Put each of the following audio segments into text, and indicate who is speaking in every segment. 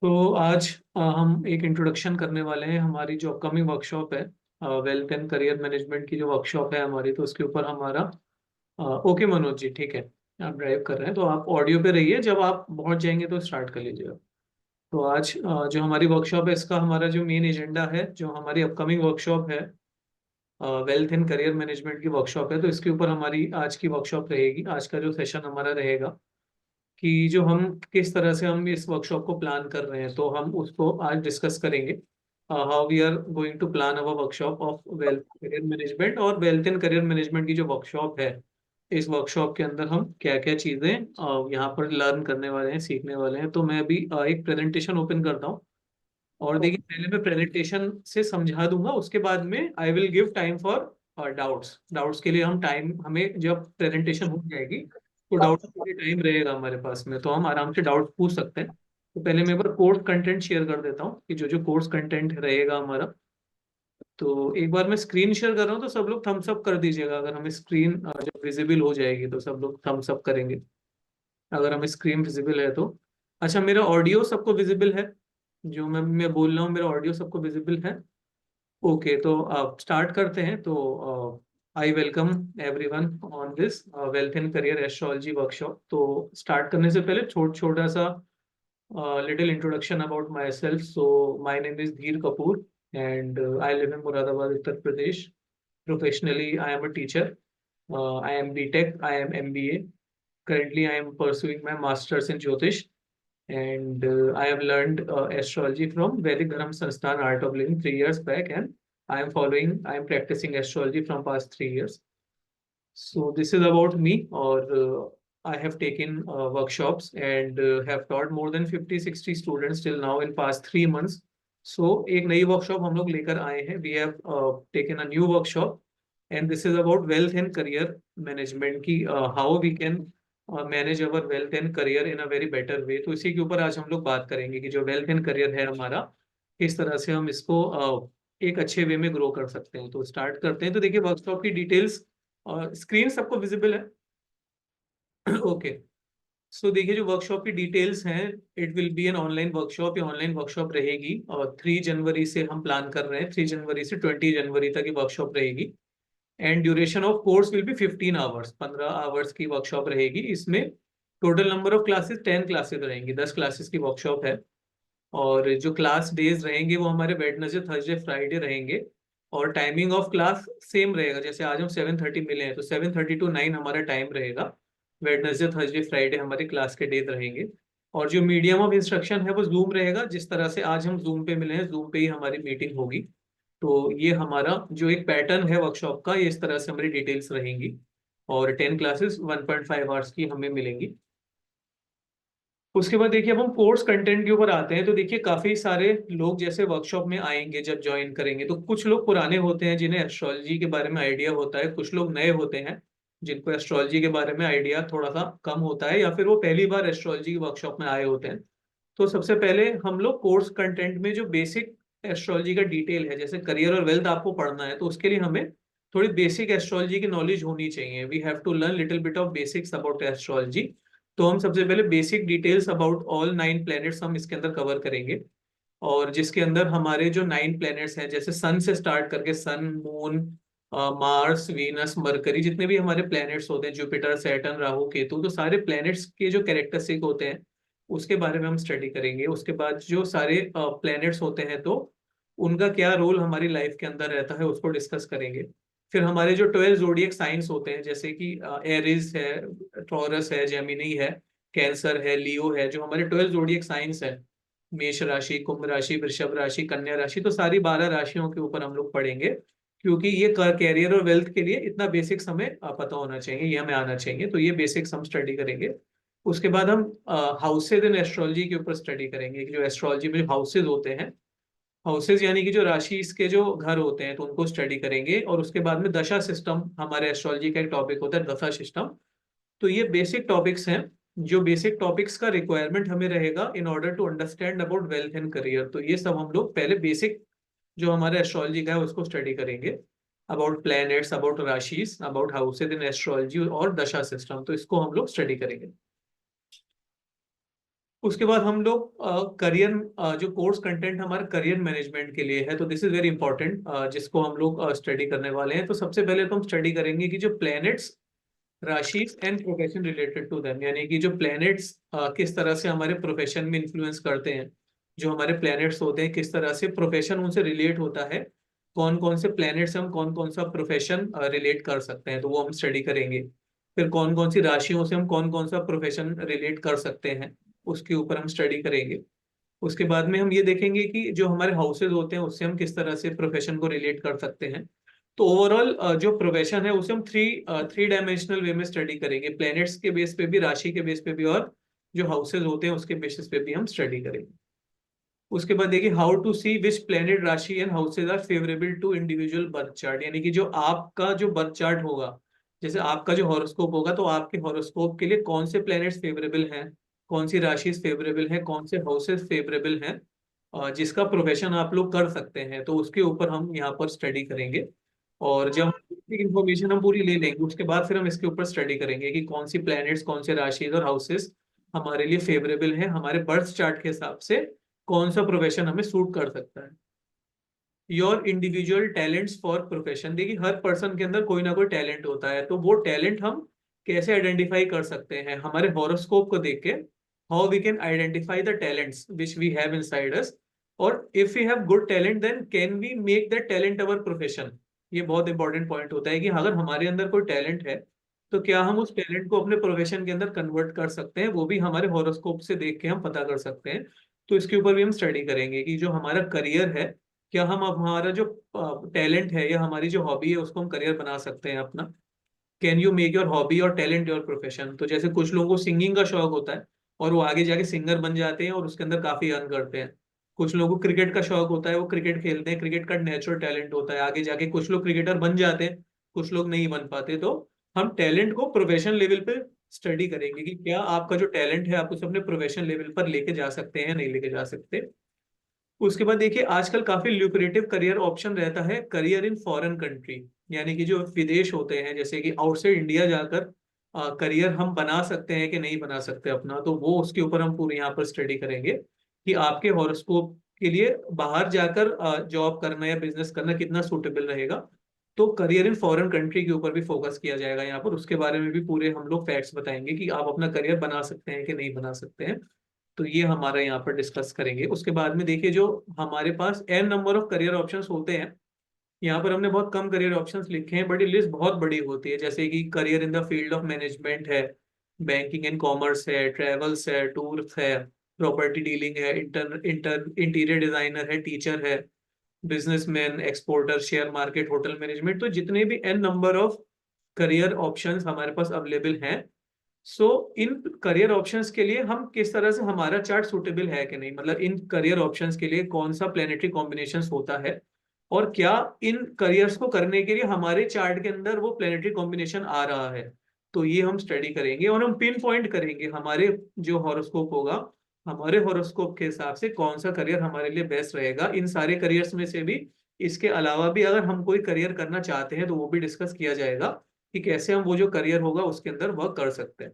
Speaker 1: तो आज हम एक इंट्रोडक्शन करने वाले हैं हमारी जो अपकमिंग वर्कशॉप है, वेल्थ एंड करियर मैनेजमेंट की जो वर्कशॉप है हमारी। तो उसके ऊपर हमारा ओके मनोज जी, ठीक है। आप ड्राइव कर रहे हैं तो आप ऑडियो पे रहिए, जब आप पहुंच जाएंगे तो स्टार्ट कर लीजिएगा। तो आज जो हमारी वर्कशॉप है, इसका हमारा जो मेन एजेंडा है, जो हमारी अपकमिंग वर्कशॉप है, वेल्थ एंड करियर मैनेजमेंट की वर्कशॉप है। तो इसके ऊपर हमारी आज की वर्कशॉप रहेगी। आज का जो सेशन हमारा रहेगा कि जो हम किस तरह से हम इस वर्कशॉप को प्लान कर रहे हैं, तो हम उसको आज डिस्कस करेंगे। How we are going to plan our workshop of wealth career management. और वेल्थ एंड करियर मैनेजमेंट की जो वर्कशॉप है, इस वर्कशॉप के अंदर हम क्या क्या चीज़ें यहाँ पर लर्न करने वाले हैं, सीखने वाले हैं। तो मैं अभी एक प्रेजेंटेशन ओपन करता हूँ। और देखिए, पहले मैं प्रेजेंटेशन से समझा दूंगा, उसके बाद में I will give time for doubts. Doubts के लिए हम टाइम, हमें जब प्रेजेंटेशन हो जाएगी तो डाउट्स के लिए टाइम रहेगा हमारे पास में, तो हम आराम से डाउट पूछ सकते हैं। तो पहले मैं एक बार कोर्स कंटेंट शेयर कर देता हूँ कि जो जो कोर्स कंटेंट रहेगा हमारा। तो एक बार मैं स्क्रीन शेयर कर रहा हूँ, तो सब लोग थम्स अप कर दीजिएगा। अगर हमें स्क्रीन जब विजिबल हो जाएगी तो सब लोग थम्स अप करेंगे, अगर हमें स्क्रीन विजिबल है तो। अच्छा, मेरा ऑडियो सबको विजिबल है? जो मैं बोल रहा हूँ, मेरा ऑडियो सबको विजिबल है? ओके, तो आप स्टार्ट करते हैं। तो I welcome everyone on this wealth and career astrology workshop. तो स्टार्ट करने से पहले छोटा सा little introduction about myself. So my name is Dheer Kapoor and I live in Moradabad, Uttar Pradesh. Professionally I am a teacher. I am BTech, I am MBA. Currently, I am pursuing my master's in Jyotish, and I have learned astrology from Vedic Dharma Sansthan Art of Living 3 years back, and I am practicing astrology from past 3 years. So this is about me, or I have taken workshops and have taught more than 50-60 students till now in past 3 months. So एक नई workshop हम लोग लेकर आए हैं। We have taken a new workshop, and this is about wealth and career management की how we can manage our wealth and career in a very better way। तो इसी के ऊपर आज हम लोग बात करेंगे कि जो wealth and career है हमारा, किस तरह से हम इसको एक अच्छे वे में ग्रो कर सकते हैं। तो स्टार्ट करते हैं। तो देखिए, वर्कशॉप की डिटेल्स, स्क्रीन सबको विजिबल है? ओके। सो देखिए, जो वर्कशॉप की डिटेल्स हैं, it will be an online workshop. ये ऑनलाइन वर्कशॉप रहेगी और 3 जनवरी से हम प्लान कर रहे हैं। 3 जनवरी से 20 जनवरी तक ये वर्कशॉप रहेगी। And duration of course will be 15 hours, 15 hours की वर्कशॉप रहेगी। इसमें total number of classes 10 classes रहेंगी, 10 क्लासेस की वर्कशॉप है। और जो क्लास डेज रहेंगे वो हमारे वेडनेसडे, थर्सडे, फ्राइडे रहेंगे। और टाइमिंग ऑफ क्लास सेम रहेगा। जैसे आज हम 7:30 मिले हैं, तो 7:30 to 9 हमारा टाइम रहेगा। वेडनेसडे, थर्सडे, फ्राइडे हमारे क्लास के डेज रहेंगे। और जो मीडियम ऑफ इंस्ट्रक्शन है वो जूम रहेगा। जिस तरह से आज हम जूम पे मिले हैं, जूम पे ही हमारी मीटिंग होगी। तो ये हमारा जो एक पैटर्न है वर्कशॉप का, ये इस तरह से हमारी डिटेल्स रहेंगी। और 10 क्लासेस 1.5 आवर्स की हमें मिलेंगी। उसके बाद देखिए, अब हम कोर्स कंटेंट के ऊपर आते हैं। तो देखिए, काफी सारे लोग जैसे वर्कशॉप में आएंगे, जब ज्वाइन करेंगे, तो कुछ लोग पुराने होते हैं जिन्हें एस्ट्रोलॉजी के बारे में आइडिया होता है। कुछ लोग नए होते हैं जिनको एस्ट्रोलॉजी के बारे में आइडिया थोड़ा सा कम होता है, या फिर वो पहली बार एस्ट्रोलॉजी की वर्कशॉप में आए होते हैं। तो सबसे पहले हम लोग कोर्स कंटेंट में जो बेसिक एस्ट्रोलॉजी का डिटेल है, जैसे करियर और वेल्थ आपको पढ़ना है, तो उसके लिए हमें थोड़ी बेसिक एस्ट्रोलॉजी की नॉलेज होनी चाहिए। We have to learn little bit of basics about astrology. तो हम सबसे पहले basic details about all 9 planets हम इसके अंदर कवर करेंगे। और जिसके अंदर हमारे जो 9 प्लैनेट्स हैं, जैसे सन से स्टार्ट करके सन, मून, मार्स, वीनस, मरकरी, जितने भी हमारे प्लैनेट्स होते हैं, जुपिटर, सैटर्न, राहु, केतु, तो सारे प्लैनेट्स के जो कैरेक्टरिस्टिक होते हैं उसके बारे में हम स्टडी करेंगे। उसके बाद जो सारे प्लैनेट्स होते हैं, तो उनका क्या रोल हमारी लाइफ के अंदर रहता है, उसको डिस्कस करेंगे। फिर हमारे जो 12 जोडियक साइंस होते हैं, जैसे कि एरिस है, टॉरस है, जेमिनी है, कैंसर है, लियो है, जो हमारे 12 जोडियक साइंस है, मेष राशि, कुंभ राशि, वृषभ राशि, कन्या राशि, तो सारी 12 राशियों के ऊपर हम लोग पढ़ेंगे। क्योंकि ये कैरियर और वेल्थ के लिए इतना बेसिक्स हमें पता होना चाहिए, ये हमें आना चाहिए। तो ये बेसिक्स हम स्टडी करेंगे। उसके बाद हम हाउसेज इन एस्ट्रोलॉजी के ऊपर स्टडी करेंगे कि जो एस्ट्रोलॉजी में हाउसेज होते हैं, हाउसेज यानी कि जो राशि के जो घर होते हैं, तो उनको स्टडी करेंगे। और उसके बाद में दशा सिस्टम, हमारे एस्ट्रोलॉजी का एक टॉपिक होता है दशा सिस्टम। तो ये बेसिक टॉपिक्स हैं, जो बेसिक टॉपिक्स का रिक्वायरमेंट हमें रहेगा in order to understand about wealth and career. तो ये सब हम लोग पहले बेसिक जो हमारे एस्ट्रोलॉजी का है उसको स्टडी करेंगे। अबाउट प्लैनेट्स, अबाउट राशिस, अबाउट हाउसेज इन एस्ट्रोलॉजी और दशा सिस्टम, तो इसको हम लोग स्टडी करेंगे। उसके बाद हम लोग करियर जो कोर्स कंटेंट हमारे करियर मैनेजमेंट के लिए है, तो दिस इज वेरी इंपॉर्टेंट, जिसको हम लोग स्टडी करने वाले हैं। तो सबसे पहले तो हम स्टडी करेंगे कि जो प्लैनेट्स, राशिज and profession related to them, यानी कि जो प्लैनेट्स किस तरह से हमारे प्रोफेशन में इन्फ्लुएंस करते हैं। जो हमारे प्लैनेट्स होते हैं किस तरह से प्रोफेशन उनसे रिलेट होता है, कौन कौन से प्लैनेट्स हम कौन कौन सा प्रोफेशन रिलेट कर सकते हैं, तो वो हम स्टडी करेंगे। फिर कौन कौन सी राशियों से हम कौन कौन सा प्रोफेशन रिलेट कर सकते हैं, उसके ऊपर हम स्टडी करेंगे। उसके बाद में हम ये देखेंगे कि जो हमारे हाउसेज होते हैं उससे हम किस तरह से प्रोफेशन को रिलेट कर सकते हैं। तो ओवरऑल जो प्रोफेशन है उसे हम थ्री डायमेंशनल वे में स्टडी करेंगे, प्लैनेट्स के बेस पे भी, राशि के बेस पे भी, और जो हाउसेज होते हैं उसके बेसिस पे भी हम स्टडी करेंगे। उसके बाद देखिए how to see which planet, rashi and houses are favourable to individual birth chart, यानी कि जो आपका जो बर्थ चार्ट होगा, जैसे आपका जो हॉरोस्कोप होगा, तो आपके हॉरोस्कोप के लिए कौन से प्लैनेट्स फेवरेबल हैं, कौन सी राशि फेवरेबल है, कौन से हाउसेज फेवरेबल हैं, जिसका प्रोफेशन आप लोग कर सकते हैं, तो उसके ऊपर हम यहाँ पर स्टडी करेंगे। और जब इंफॉर्मेशन हम पूरी ले लेंगे उसके बाद फिर हम इसके ऊपर स्टडी करेंगे कि कौन सी प्लैनेट्स, कौन से राशिज और हाउसेस हमारे लिए फेवरेबल हैं, हमारे बर्थ चार्ट के हिसाब से कौन सा प्रोफेशन हमें सूट कर सकता है। Your individual talents for profession, देखिए हर पर्सन के अंदर कोई ना कोई टैलेंट होता है, तो वो टैलेंट हम कैसे आइडेंटिफाई कर सकते हैं, हमारे हॉरोस्कोप को देख के। How we can identify the talents which we have inside us, और if we have good talent then can we make that talent our profession. ये बहुत इंपॉर्टेंट पॉइंट होता है कि अगर हमारे अंदर कोई टैलेंट है तो क्या हम उस टैलेंट को अपने प्रोफेशन के अंदर कन्वर्ट कर सकते हैं, वो भी हमारे हॉरोस्कोप से देख के हम पता कर सकते हैं। तो इसके ऊपर भी हम स्टडी करेंगे कि जो हमारा करियर है, क्या हम अब हमारा जो टैलेंट है या हमारी जो हॉबी है उसको हम करियर बना सकते हैं अपना। Can you make your hobby और टैलेंट योर प्रोफेशन, तो जैसे कुछ लोगों को सिंगिंग का शौक होता है और वो आगे जाके सिंगर बन जाते हैं और उसके अंदर काफी अर्न करते हैं। कुछ लोगों को क्रिकेट का शौक होता है, वो क्रिकेट खेलते हैं, क्रिकेट का नेचुरल टैलेंट होता है, आगे जाके कुछ लोग क्रिकेटर बन जाते हैं, कुछ लोग नहीं बन पाते। तो हम टैलेंट को प्रोफेशन लेवल पे स्टडी करेंगे कि क्या आपका जो टैलेंट है आप उसे अपने प्रोफेशन लेवल पर लेके जा सकते हैं या नहीं लेके जा सकते। उसके बाद देखिए आजकल काफी ल्यूक्रेटिव करियर ऑप्शन रहता है, करियर इन फॉरेन कंट्री, यानी कि जो विदेश होते हैं, जैसे कि आउटसाइड इंडिया जाकर करियर हम बना सकते हैं कि नहीं बना सकते अपना, तो वो उसके ऊपर हम पूरे यहाँ पर स्टडी करेंगे कि आपके हॉरोस्कोप के लिए बाहर जाकर जॉब करना या बिजनेस करना कितना सूटेबल रहेगा। तो करियर इन फॉरेन कंट्री के ऊपर भी फोकस किया जाएगा यहाँ पर, उसके बारे में भी पूरे हम लोग फैक्ट्स बताएंगे कि आप अपना करियर बना सकते हैं कि नहीं बना सकते हैं। तो ये हमारा यहाँ पर डिस्कस करेंगे। उसके बाद में देखिए जो हमारे पास n number of career options होते हैं, यहाँ पर हमने बहुत कम करियर ऑप्शंस लिखे हैं, बट ये लिस्ट बहुत बड़ी होती है, जैसे कि career in the field of management है, बैंकिंग एंड कॉमर्स है, ट्रेवल्स है, टूर्स है, प्रॉपर्टी डीलिंग है, इंटीरियर डिजाइनर है, टीचर है, businessman, exporter, share market, hotel management, तो जितने भी n number of career options हमारे पास अवेलेबल हैं। सो इन करियर ऑप्शंस के लिए हम किस तरह से, हमारा चार्ट सूटेबल है कि नहीं, मतलब इन करियर ऑप्शंस के लिए कौन सा प्लेनेटरी कॉम्बिनेशन होता है, और क्या इन करियर्स को करने के लिए हमारे चार्ट के अंदर वो प्लेनेटरी कॉम्बिनेशन आ रहा है। तो ये हम स्टडी करेंगे और हम पिन पॉइंट करेंगे हमारे जो हॉरोस्कोप होगा, हमारे हॉरोस्कोप के हिसाब से कौन सा करियर हमारे लिए बेस्ट रहेगा इन सारे करियर्स में से भी। इसके अलावा भी अगर हम कोई करियर करना चाहते हैं तो वो भी डिस्कस किया जाएगा कि कैसे हम वो जो करियर होगा उसके अंदर वर्क कर सकते हैं।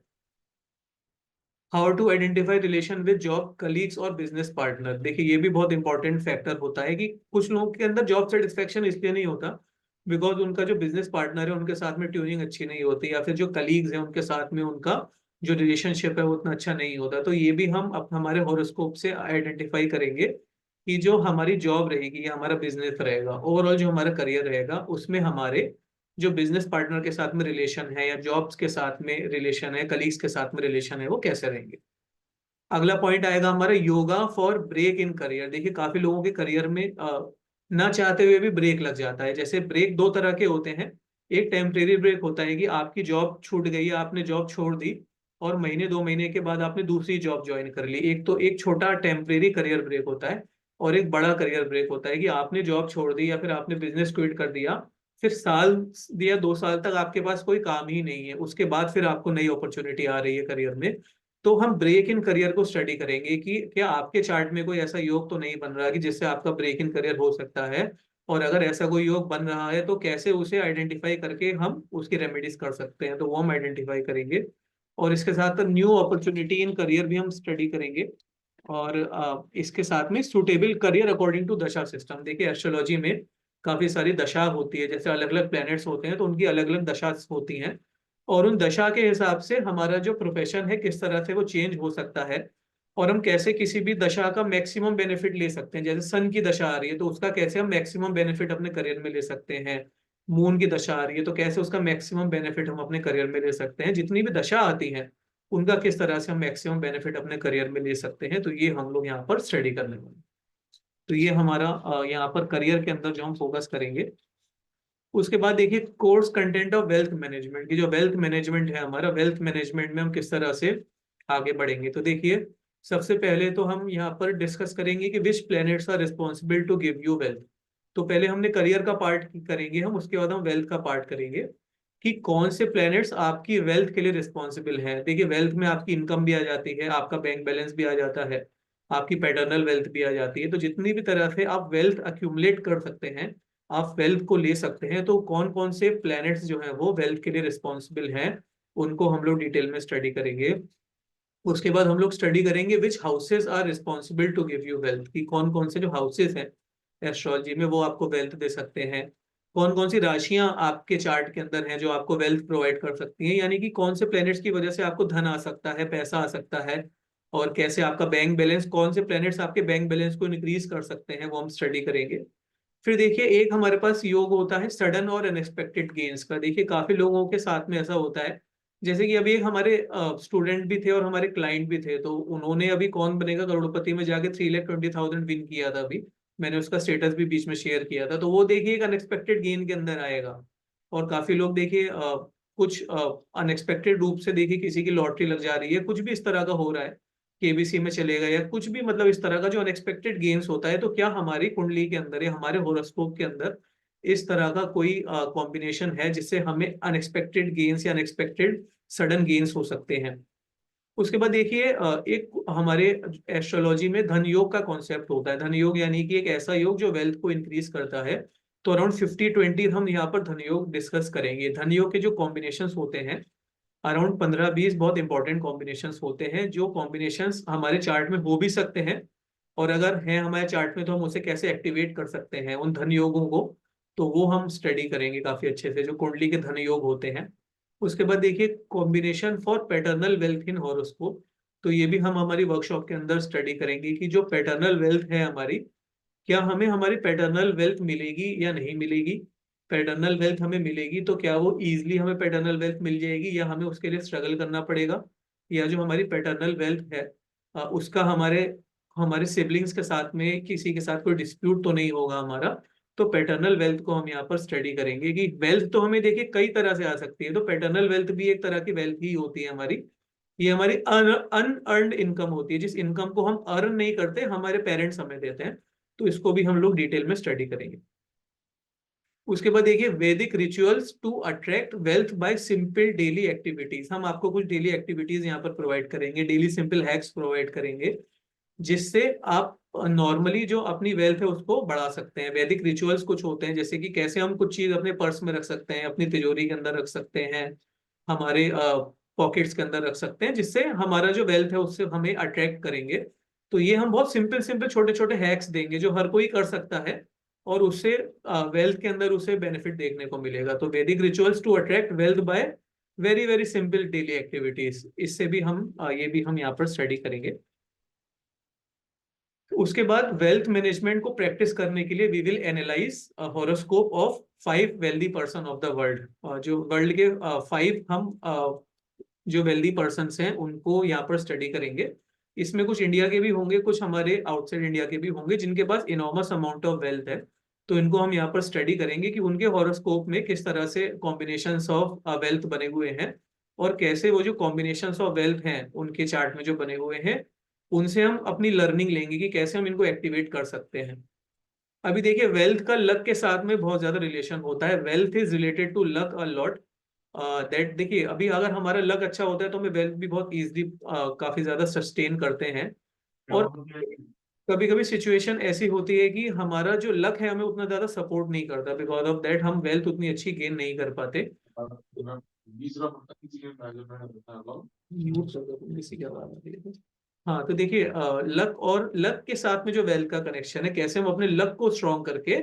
Speaker 1: How to identify relation with job colleagues और बिजनेस पार्टनर, देखिए ये भी बहुत इंपॉर्टेंट फैक्टर होता है कि कुछ लोगों के अंदर जॉब सेटिस्फेक्शन इसलिए नहीं होता बिकॉज उनका जो बिजनेस पार्टनर है उनके साथ में ट्यूनिंग अच्छी नहीं होती, या फिर जो कलीग्स हैं उनके साथ में उनका जो रिलेशनशिप है वो उतना अच्छा नहीं होता। तो ये भी हम अब हमारे हॉरोस्कोप से आइडेंटिफाई करेंगे कि जो हमारी जॉब रहेगी या हमारा बिजनेस रहेगा, ओवरऑल जो हमारा करियर रहेगा उसमें हमारे जो बिजनेस पार्टनर के साथ में रिलेशन है या जॉब्स के साथ में रिलेशन है, कलीग्स के साथ में रिलेशन है, वो कैसे रहेंगे। अगला पॉइंट आएगा हमारा yoga for break in career, देखिए काफी लोगों के करियर में ना चाहते हुए भी ब्रेक लग जाता है। जैसे ब्रेक दो तरह के होते हैं, एक टेम्परेरी ब्रेक होता है कि आपकी जॉब छूट गई है, आपने जॉब छोड़ दी और महीने दो महीने के बाद आपने दूसरी जॉब ज्वाइन कर ली, एक तो एक छोटा टेम्परेरी करियर ब्रेक होता है। और एक बड़ा करियर ब्रेक होता है कि आपने जॉब छोड़ दी या फिर आपने बिजनेस क्विट कर दिया, फिर साल या 2 साल तक आपके पास कोई काम ही नहीं है, उसके बाद फिर आपको नई अपॉर्चुनिटी आ रही है करियर में। तो हम ब्रेक इन करियर को स्टडी करेंगे कि क्या आपके चार्ट में कोई ऐसा योग तो नहीं बन रहा कि जिससे आपका ब्रेक इन करियर हो सकता है, और अगर ऐसा कोई योग बन रहा है तो कैसे उसे आइडेंटिफाई करके हम उसकी रेमेडीज कर सकते हैं, तो वो हम आइडेंटिफाई करेंगे। और इसके साथ न्यू अपॉर्चुनिटी इन करियर भी हम स्टडी करेंगे। और इसके साथ में suitable career according to dasha system. देखिए एस्ट्रोलॉजी में काफी सारी दशा होती है, जैसे अलग अलग प्लैनेट्स होते हैं तो उनकी अलग अलग दशा होती हैं, और उन दशा के हिसाब से हमारा जो प्रोफेशन है किस तरह से वो चेंज हो सकता है, और हम कैसे किसी भी दशा का मैक्सिमम बेनिफिट ले सकते हैं। जैसे सन की दशा आ रही है तो उसका कैसे हम मैक्सिमम बेनिफिट अपने करियर में ले सकते हैं। मून की दशा आ रही है तो कैसे उसका मैक्सिमम बेनिफिट हम अपने करियर में ले सकते हैं। जितनी भी दशा आती है उनका किस तरह से हम मैक्सिमम बेनिफिट अपने करियर में ले सकते हैं, तो ये हम लोग यहाँ पर स्टडी करने वाले हैं। तो ये हमारा यहाँ पर करियर के अंदर जो हम फोकस करेंगे। उसके बाद देखिए course content of wealth management की, जो वेल्थ मैनेजमेंट है हमारा, वेल्थ मैनेजमेंट में हम किस तरह से आगे बढ़ेंगे। तो देखिए सबसे पहले तो हम यहाँ पर डिस्कस करेंगे कि which planets are responsible to give you wealth. तो पहले हमने करियर का पार्ट करेंगे हम, उसके बाद हम वेल्थ का पार्ट करेंगे कि कौन से प्लैनेट्स आपकी वेल्थ के लिए रिस्पॉन्सिबल है। देखिए वेल्थ में आपकी इनकम भी आ जाती है, आपका बैंक बैलेंस भी आ जाता है, आपकी पैटर्नल वेल्थ भी आ जाती है। तो जितनी भी तरह से आप वेल्थ अक्यूमुलेट कर सकते हैं, आप वेल्थ को ले सकते हैं, तो कौन कौन से प्लैनेट्स जो हैं वो वेल्थ के लिए रिस्पॉन्सिबल हैं, उनको हम लोग डिटेल में स्टडी करेंगे। उसके बाद हम लोग स्टडी करेंगे which houses are responsible to give you wealth, कि कौन कौन से जो हाउसेस हैं एस्ट्रोलॉजी में वो आपको वेल्थ दे सकते हैं। कौन कौन सी राशियां आपके चार्ट के अंदर हैं जो आपको वेल्थ प्रोवाइड कर सकती हैं, यानी कि कौन से प्लैनेट्स की वजह से आपको धन आ सकता है, पैसा आ सकता है। और कैसे आपका बैंक बैलेंस, कौन से प्लैनेट्स आपके बैंक बैलेंस को इंक्रीज कर सकते हैं, वो हम स्टडी करेंगे। फिर देखिए एक हमारे पास योग होता है सडन और अनएक्सपेक्टेड गेन्स का। देखिए काफी लोगों के साथ में ऐसा होता है, जैसे कि अभी एक हमारे स्टूडेंट भी थे और हमारे क्लाइंट भी थे, तो उन्होंने अभी कौन बनेगा करोड़पति में जाके 3,20,000 विन किया था। अभी मैंने उसका स्टेटस भी बीच में शेयर किया था। तो वो देखिए एक अनएक्सपेक्टेड गेन के अंदर आएगा। और काफी लोग देखिए कुछ अनएक्सपेक्टेड रूप से देखिए किसी की लॉटरी लग जा रही है, कुछ भी इस तरह का हो रहा है, केबीसी में चलेगा या कुछ भी, मतलब इस तरह का जो अनएक्सपेक्टेड गेन्स होता है। तो क्या हमारी कुंडली के अंदर या हमारे होरोस्कोप के अंदर इस तरह का कोई कॉम्बिनेशन है जिससे हमें अनएक्सपेक्टेड गेन्स या अनएक्सपेक्टेड सडन गेन्स हो सकते हैं। उसके बाद देखिए एक हमारे एस्ट्रोलॉजी में धन योग का कॉन्सेप्ट होता है। धन योग यानी कि एक ऐसा योग जो वेल्थ को इंक्रीज करता है। तो अराउंड 50-20 हम यहाँ पर धन योग डिस्कस करेंगे। धन योग के जो कॉम्बिनेशन होते हैं अराउंड 15-20 बहुत इंपॉर्टेंट कॉम्बिनेशंस होते हैं, जो कॉम्बिनेशंस हमारे चार्ट में हो भी सकते हैं, और अगर है हमारे चार्ट में तो हम उसे कैसे एक्टिवेट कर सकते हैं उन धन योगों को। तो वो हम स्टडी करेंगे काफी अच्छे से, जो कुंडली के धन योग होते हैं। उसके बाद देखिए combination for paternal wealth in horoscope. तो ये भी हम हमारी वर्कशॉप के अंदर स्टडी करेंगे कि जो पैटर्नल वेल्थ है हमारी, क्या हमें हमारी पैटर्नल वेल्थ मिलेगी या नहीं मिलेगी। पैटर्नल वेल्थ हमें मिलेगी तो क्या वो इजीली हमें पैटर्नल वेल्थ मिल जाएगी या हमें उसके लिए स्ट्रगल करना पड़ेगा। या जो हमारी पैटर्नल वेल्थ है उसका हमारे हमारे सिबलिंग्स के साथ में किसी के साथ कोई डिस्प्यूट तो नहीं होगा हमारा। तो पैटर्नल वेल्थ को हम यहाँ पर स्टडी करेंगे कि वेल्थ तो हमें देखिए कई तरह से आ सकती है, तो पैटर्नल वेल्थ भी एक तरह की वेल्थ ही होती है हमारी। ये हमारी अनअर्न्ड इनकम होती है, जिस इनकम को हम अर्न नहीं करते, हमारे पेरेंट्स हमें देते हैं। तो इसको भी हम लोग डिटेल में स्टडी करेंगे। उसके बाद देखिए Vedic rituals to attract wealth by simple daily activities. हम आपको कुछ डेली एक्टिविटीज यहाँ पर प्रोवाइड करेंगे, डेली सिंपल हैक्स प्रोवाइड करेंगे, जिससे आप नॉर्मली जो अपनी वेल्थ है उसको बढ़ा सकते हैं। वैदिक रिचुअल्स कुछ होते हैं, जैसे कि कैसे हम कुछ चीज अपने पर्स में रख सकते हैं, अपनी तिजोरी के अंदर रख सकते हैं, हमारे पॉकेट्स के अंदर रख सकते हैं, जिससे हमारा जो वेल्थ है उससे हमें अट्रैक्ट करेंगे। तो ये हम बहुत सिंपल सिंपल छोटे छोटे हैक्स देंगे जो हर कोई कर सकता है, और उससे वेल्थ के अंदर उसे बेनिफिट देखने को मिलेगा। तो Vedic rituals to attract wealth by very very simple daily activities, इससे भी हम ये भी हम यहाँ पर स्टडी करेंगे। उसके बाद वेल्थ मैनेजमेंट को प्रैक्टिस करने के लिए we will analyse horoscope of 5 wealthy person of the world. जो वर्ल्ड के 5 हम जो वेल्दी पर्सन हैं उनको यहाँ पर स्टडी करेंगे। इसमें कुछ इंडिया के भी होंगे, कुछ हमारे आउटसाइड इंडिया के भी होंगे जिनके पास इनॉर्मस अमाउंट ऑफ वेल्थ है। तो इनको हम यहाँ पर स्टडी करेंगे कि उनके हॉरोस्कोप में किस तरह से कॉम्बिनेशंस ऑफ वेल्थ बने हुए हैं, और कैसे वो जो कॉम्बिनेशंस ऑफ वेल्थ हैं उनके चार्ट में जो बने हुए हैं उनसे हम अपनी लर्निंग लेंगे कि कैसे हम इनको एक्टिवेट कर सकते हैं। अभी देखिए वेल्थ का लक के साथ में बहुत ज्यादा रिलेशन होता है। Wealth is related to luck a lot. That देखिए अभी अगर हमारा लक अच्छा होता है तो हमें वेल्थ भी बहुत इजीली काफी ज्यादा सस्टेन करते हैं। और कभी कभी सिचुएशन ऐसी होती है कि हमारा जो लक है हमें उतना ज्यादा सपोर्ट नहीं करता, बिकॉज ऑफ दैट हम वेल्थ उतनी अच्छी गेन नहीं कर पाते। म्यूट कर दो तुम, किसी की आवाज आ रही है तो। हाँ तो देखिए, लक और लक के साथ में जो वेल्थ का कनेक्शन है, कैसे हम अपने लक को स्ट्रॉन्ग करके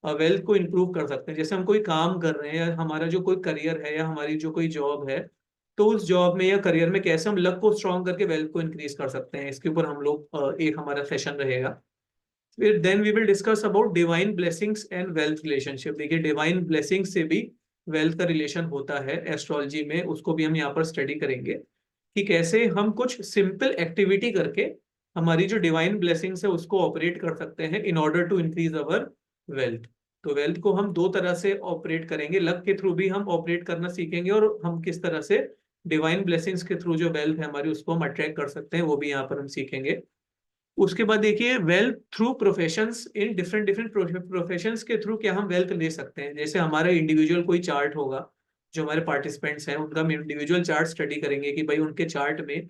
Speaker 1: वेल्थ को इंप्रूव कर सकते हैं। जैसे हम कोई काम कर रहे हैं या हमारा जो कोई करियर है या हमारी जो कोई जॉब है, तो उस जॉब में या करियर में कैसे हम लक को स्ट्रॉन्ग करके वेल्थ को इंक्रीज कर सकते हैं, इसके ऊपर हम लोग एक हमारा सेशन रहेगा। फिर then we will discuss about divine blessings and wealth relationship. देखिए डिवाइन ब्लेसिंग से भी वेल्थ का रिलेशन होता है एस्ट्रोलॉजी में, उसको भी हम यहाँ पर स्टडी करेंगे कि कैसे हम कुछ सिंपल एक्टिविटी करके हमारी जो डिवाइन ब्लेसिंग्स है उसको ऑपरेट कर सकते हैं in order to increase our wealth. तो वेल्थ को हम दो तरह से ऑपरेट करेंगे, लक के थ्रू भी हम ऑपरेट करना सीखेंगे, और हम किस तरह से डिवाइन ब्लेसिंग्स के थ्रू जो वेल्थ है हमारी उसको हम अट्रैक्ट कर सकते हैं, वो भी यहाँ पर हम सीखेंगे। उसके बाद देखिए wealth through professions, in different different professions के थ्रू क्या हम वेल्थ ले सकते हैं। जैसे हमारा इंडिविजुअल कोई चार्ट होगा, जो हमारे पार्टिसिपेंट्स हैं उनका हम इंडिविजुअल चार्ट स्टडी करेंगे कि भाई उनके चार्ट में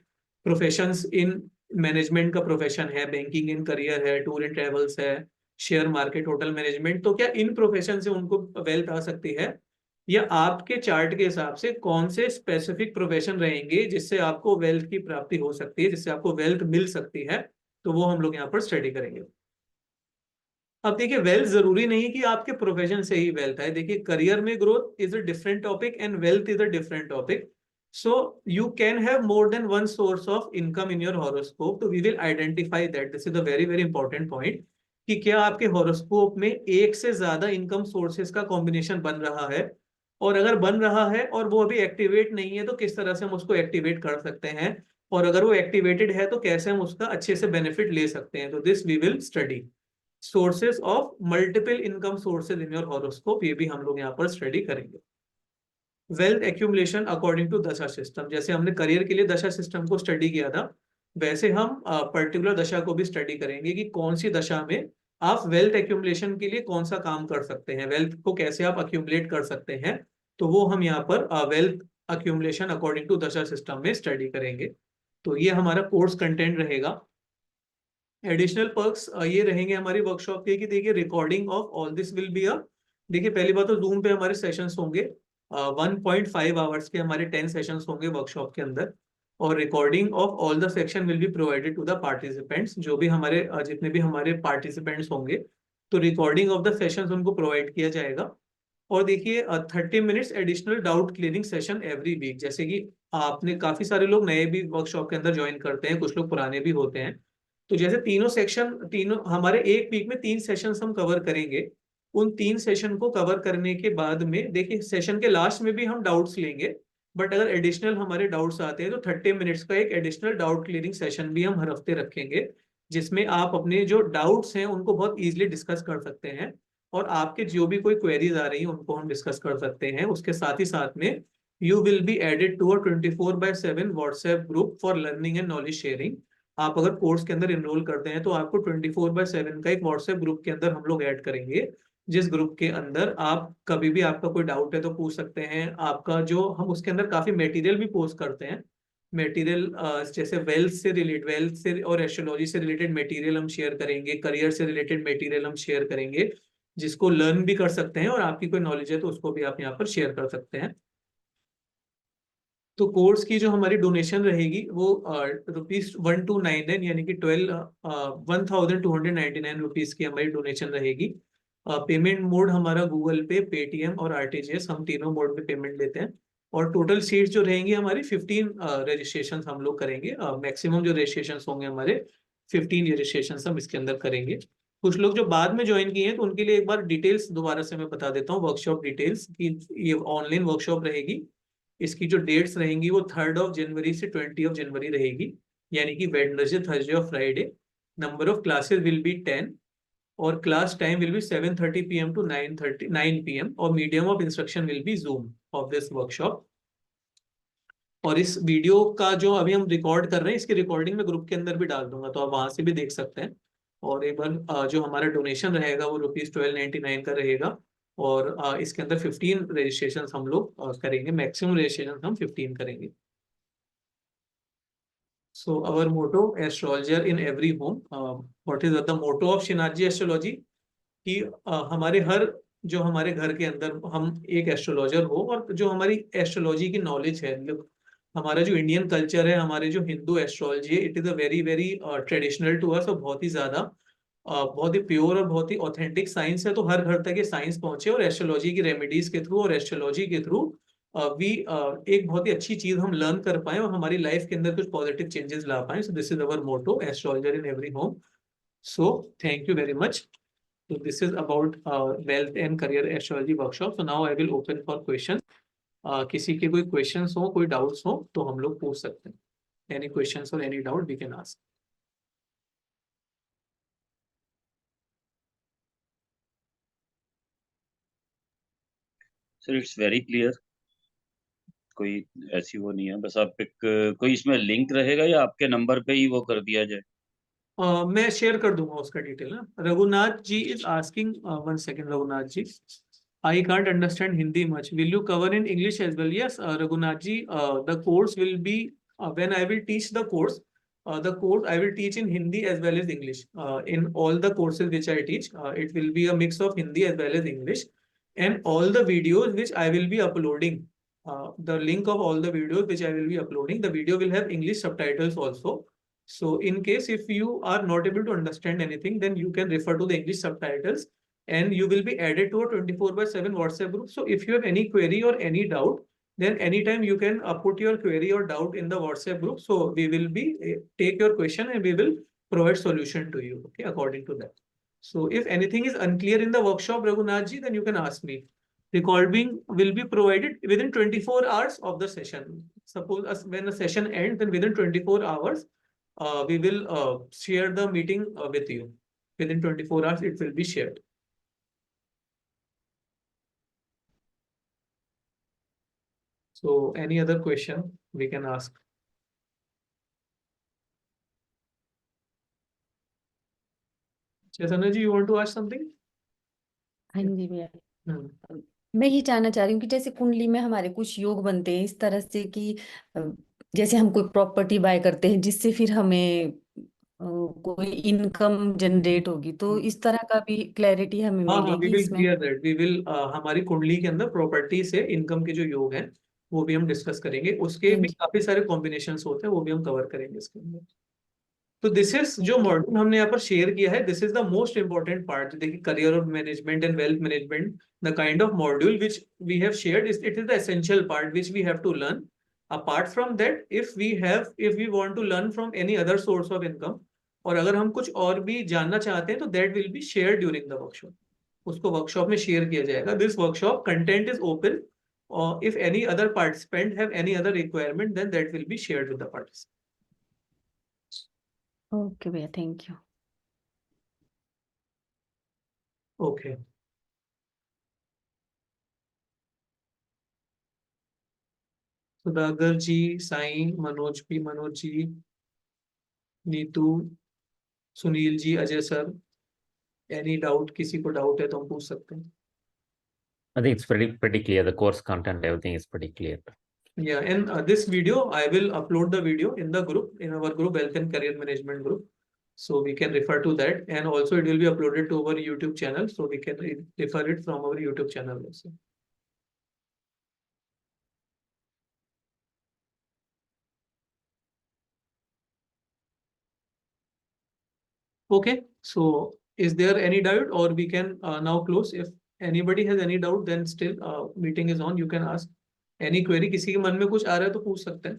Speaker 1: प्रोफेशंस इन मैनेजमेंट का प्रोफेशन है, बैंकिंग इन करियर है, टूर एंड ट्रेवल्स है, शेयर मार्केट, होटल मैनेजमेंट, तो क्या इन प्रोफेशन से उनको वेल्थ आ सकती है, या आपके चार्ट के हिसाब से कौन से स्पेसिफिक प्रोफेशन रहेंगे जिससे आपको वेल्थ की प्राप्ति हो सकती है, जिससे आपको वेल्थ मिल सकती है, तो वो हम लोग यहाँ पर स्टडी करेंगे। अब देखिए वेल्थ जरूरी नहीं कि आपके प्रोफेशन से ही वेल्थ है। देखिए करियर में growth is a different topic and wealth is a different topic. So you can have more than one source of income in your horoscope, तो we will identify that. This is a very very important point कि क्या आपके horoscope में एक से ज्यादा income sources का combination बन रहा है, और अगर बन रहा है और वो अभी एक्टिवेट नहीं है तो किस तरह से हम उसको एक्टिवेट कर सकते हैं, और अगर वो एक्टिवेटेड है तो कैसे हम उसका अच्छे से बेनिफिट ले सकते हैं। तो this we will study sources of multiple income sources in your horoscope, ये भी हम लोग यहाँ पर स्टडी करेंगे। Wealth accumulation according to dasha system, जैसे हमने करियर के लिए दशा सिस्टम को स्टडी किया था, वैसे हम पर्टिकुलर दशा को भी स्टडी करेंगे कि कौन सी दशा में आप वेल्थ एक्यूमुलेशन के लिए कौन सा काम कर सकते हैं, वेल्थ को कैसे आप अक्यूमुलेट कर सकते हैं। तो वो हम यहाँ पर wealth accumulation according to dasha system में स्टडी करेंगे। तो ये हमारा कोर्स कंटेंट रहेगा। एडिशनल पर्क्स ये रहेंगे हमारी वर्कशॉप के कि देखिए recording of all this will be a, देखिए पहली बात तो जूम पे हमारे सेशंस होंगे, 1.5 आवर्स के हमारे 10 सेशंस होंगे वर्कशॉप के अंदर, और recording of all the section will be provided to the participants. जो भी हमारे जितने भी हमारे पार्टिसिपेंट्स होंगे, तो रिकॉर्डिंग ऑफ द सेशंस उनको प्रोवाइड किया जाएगा। और देखिए 30 minutes additional doubt clearing session every week. जैसे कि आपने काफी सारे लोग नए भी वर्कशॉप के अंदर ज्वाइन करते हैं, कुछ लोग पुराने भी होते हैं, तो जैसे तीनों सेक्शन, तीनों हमारे एक वीक में 3 सेशंस हम कवर करेंगे। उन 3 सेशन को कवर करने के बाद में देखिए सेशन के लास्ट में भी हम डाउट्स लेंगे, बट अगर एडिशनल हमारे डाउट्स आते हैं तो 30 मिनट्स का एक एडिशनल डाउट क्लियरिंग सेशन भी हम हर हफ्ते रखेंगे, जिसमें आप अपने जो डाउट्स हैं उनको बहुत इजीली डिस्कस कर सकते हैं, और आपके जो भी कोई क्वेरीज आ रही हैं उनको हम डिस्कस कर सकते हैं। उसके साथ ही साथ में you will be added to a 24/7 WhatsApp group for learning and knowledge sharing. आप अगर कोर्स के अंदर इनरोल करते हैं तो आपको 24/7 का एक व्हाट्सएप ग्रुप के अंदर हम लोग ऐड करेंगे, जिस ग्रुप के अंदर आप कभी भी आपका कोई डाउट है तो पूछ सकते हैं। आपका जो हम उसके अंदर काफी मटेरियल भी पोस्ट करते हैं, मटेरियल जैसे वेल्थ से और एस्ट्रोलॉजी से रिलेटेड मटेरियल हम शेयर करेंगे, करियर से रिलेटेड मटेरियल हम शेयर करेंगे, जिसको लर्न भी कर सकते हैं, और आपकी कोई नॉलेज है तो उसको भी आप यहाँ पर शेयर कर सकते हैं। तो कोर्स की जो हमारी डोनेशन रहेगी वो ₹1299, यानी कि 1299 रुपीज की हमारी डोनेशन रहेगी। पेमेंट मोड हमारा गूगल पे, पेटीएम और आरटीजीएस, हम तीनों मोड में पेमेंट लेते हैं। और टोटल सीट्स जो रहेंगी हमारी 15 रजिस्ट्रेशन हम लोग करेंगे। मैक्सिमम जो रजिस्ट्रेशन होंगे हमारे 15 रजिस्ट्रेशन हम इसके अंदर करेंगे। कुछ लोग जो बाद में ज्वाइन किए हैं तो उनके लिए एक बार डिटेल्स दोबारा से मैं बता देता हूँ, वर्कशॉप डिटेल्स की। ये ऑनलाइन वर्कशॉप रहेगी, इसकी जो डेट्स रहेंगी वो 3 जनवरी से 20 जनवरी रहेगी, यानी कि वेडनेसडे, थर्सडे और Friday. Number of classes will be 10, और class time will be 7:30 PM to 9 PM, और medium of instruction will be zoom of this workshop. और इस वीडियो का जो अभी हम रिकॉर्ड कर रहे हैं, इसकी रिकॉर्डिंग में ग्रुप के अंदर भी डाल दूंगा, तो आप वहां से भी देख सकते हैं। और एक बार जो हमारा डोनेशन रहेगा वो ₹1299 का रहेगा, और इसके अंदर 15 रजिस्ट्रेशन हम लोग करेंगे, मैक्सिमम रजिस्ट्रेशन हम 15 करेंगे। So our motto, astrologer in every home. What is the motto of Shinaji astrology, कि हमारे हर जो हमारे घर के अंदर हम एक एस्ट्रोलॉजर हो और जो हमारी एस्ट्रोलॉजी की नॉलेज है, मतलब हमारा जो इंडियन कल्चर है, हमारे जो हिंदू एस्ट्रोलॉजी है, it is a very very traditional to us, और बहुत ही ज्यादा बहुत ही प्योर और बहुत ही ऑथेंटिक साइंस है। तो हर घर तक ये साइंस पहुंचे, और एस्ट्रोलॉजी की रेमेडीज के थ्रू और एस्ट्रोलॉजी के थ्रू वी एक बहुत ही अच्छी चीज हम लर्न कर पाए और हमारी लाइफ के अंदर कुछ पॉजिटिव चेंजेस ला पाए। So this is our motto, astrologer in every home. So thank you very much. So this is about wealth and career astrology workshop. So now I will open for questions. किसी के कोई questions हो, कोई doubts हो, तो हम लोग पूछ सकते हैं। Any questions or any doubt we can ask.
Speaker 2: Sir it's very clear, कोई ऐसी वो नहीं है, बस आप एक कोई इसमें लिंक रहेगा या आपके नंबर पे ही वो कर दिया जाए?
Speaker 1: मैं शेयर कर दूंगा उसका डिटेल ना। Raghunath ji is asking, one second Raghunath ji, I can't understand Hindi much. Will you cover in English as well? Yes, Raghunath ji, the course will be, when I will teach the course I will teach in Hindi as well as English. In all the courses which I teach, it will be a mix of Hindi as well as English. And all the videos which I will be uploading, the link of all the videos which I will be uploading, the video will have English subtitles also. So in case if you are not able to understand anything, then you can refer to the English subtitles, and you will be added to a 24/7 WhatsApp group. So if you have any query or any doubt, then anytime you can put your query or doubt in the WhatsApp group. So we will be take your question and we will provide solution to you, okay, according to that. So if anything is unclear in the workshop, Raghunath ji, then you can ask me. Recording will be provided within 24 hours of the session. Suppose when the session ends, then within 24 hours, we will share the meeting with you. Within 24 hours, it will be shared. So any other question we can ask? Chaitanya ji, you want to ask something?
Speaker 3: हाँ जी भैया,
Speaker 1: Hmm.
Speaker 3: मैं ये जानना चाह रही हूँ कि जैसे कुंडली में हमारे कुछ योग बनते हैं इस तरह से कि अ, जैसे हम कोई प्रॉपर्टी बाय करते हैं जिससे फिर हमें कोई इनकम जनरेट होगी, तो इस तरह का भी क्लैरिटी हमें
Speaker 1: हाँ हाँ, वी
Speaker 3: मिलेगी
Speaker 1: विल
Speaker 3: इसमें?
Speaker 1: Clear that. वी विल हमारी कुंडली के अंदर प्रॉपर्टी से इनकम के जो योग हैं वो भी हम डिस्कस करेंगे। उसके
Speaker 3: हाँ
Speaker 1: भी
Speaker 3: जी,
Speaker 1: काफी सारे कॉम्बिनेशंस होते हैं, वो भी हम कवर करेंगे इसके अंदर। तो दिस इज जो
Speaker 3: ओके।
Speaker 1: मॉड्यूल हमने यहाँ पर शेयर किया है, this is the most important part. देखिए, career of management and wealth management, the kind of module which we have shared, it is the essential part which we have to learn. Apart from that, if we want to learn from any other source of income, और अगर हम कुछ और भी जानना चाहते हैं, तो that will be share during the workshop. उसको वर्कशॉप में शेयर किया जाएगा। This workshop content is open, और if any other participant have any other requirement, then that will be shared with the participant.
Speaker 3: Okay भैया, thank you.
Speaker 1: Okay, Sudagar ji, Sai, Manoj ji, Neetu, Sunil ji, Ajay sir, any doubt? किसी को doubt है तो हम पूछ सकते हैं।
Speaker 4: I think it's pretty clear. The course content, everything is pretty clear.
Speaker 1: Yeah, and this video, I will upload the video in the group, in our group, Wealth and Career Management group. So we can refer to that, and also it will be uploaded to our YouTube channel, so we can refer it from our YouTube channel also. Okay, so is there any doubt, or we can now close? If anybody has any doubt, then still meeting is on. You can ask any query. किसी के मन में कुछ आ रहा है तो पूछ सकते हैं।